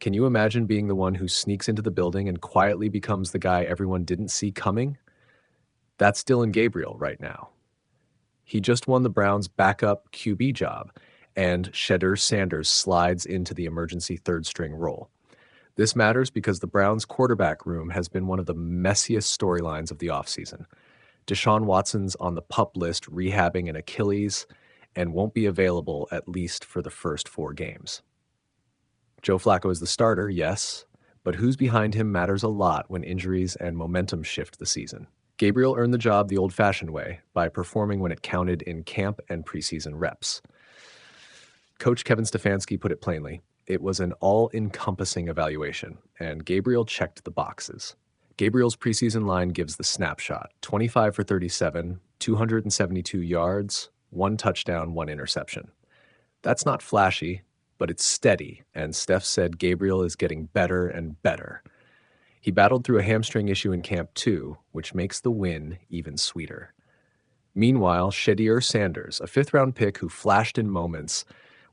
Can you imagine being the one who sneaks into the building and quietly becomes the guy everyone didn't see coming? That's Dillon Gabriel right now. He just won the Browns' backup QB job, and Shedeur Sanders slides into the emergency third string role. This matters because the Browns' quarterback room has been one of the messiest storylines of the offseason. Deshaun Watson's on the PUP list rehabbing an Achilles and won't be available at least for the first 4 games. Joe Flacco is the starter, yes, but who's behind him matters a lot when injuries and momentum shift the season. Gabriel earned the job the old-fashioned way by performing when it counted in camp and preseason reps. Coach Kevin Stefanski put it plainly, it was an all-encompassing evaluation, and Gabriel checked the boxes. Gabriel's preseason line gives the snapshot: 25 for 37, 272 yards, 1 touchdown, 1 interception. That's not flashy, but it's steady, and Steph said Gabriel is getting better and better. He battled through a hamstring issue in camp too, which makes the win even sweeter. Meanwhile, Shedeur Sanders, a 5th-round pick who flashed in moments,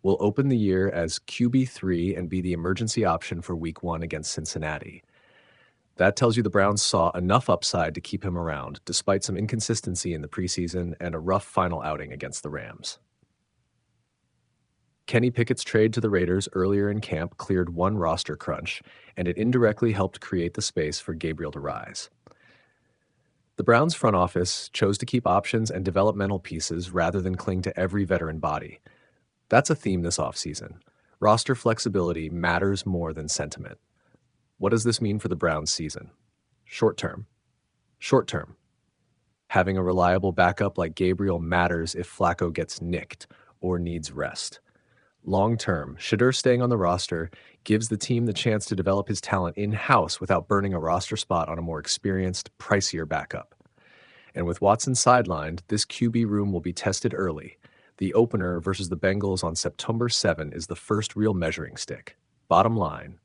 will open the year as QB3 and be the emergency option for Week 1 against Cincinnati. That tells you the Browns saw enough upside to keep him around, despite some inconsistency in the preseason and a rough final outing against the Rams. Kenny Pickett's trade to the Raiders earlier in camp cleared one roster crunch, and it indirectly helped create the space for Gabriel to rise. The Browns front office chose to keep options and developmental pieces rather than cling to every veteran body. That's a theme this offseason. Roster flexibility matters more than sentiment. What does this mean for the Browns season? Short term. Short term. Having a reliable backup like Gabriel matters if Flacco gets nicked or needs rest. Long term, Shedeur staying on the roster gives the team the chance to develop his talent in-house without burning a roster spot on a more experienced, pricier backup. And with Watson sidelined, this QB room will be tested early. The opener versus the Bengals on September 7 is the first real measuring stick. Bottom line,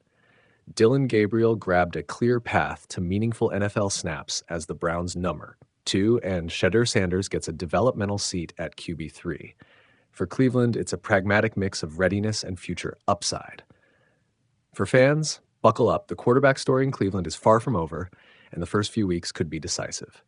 Dillon Gabriel grabbed a clear path to meaningful NFL snaps as the Browns' number 2, and Shedeur Sanders gets a developmental seat at QB3. For Cleveland, it's a pragmatic mix of readiness and future upside. For fans, buckle up. The quarterback story in Cleveland is far from over, and the first few weeks could be decisive.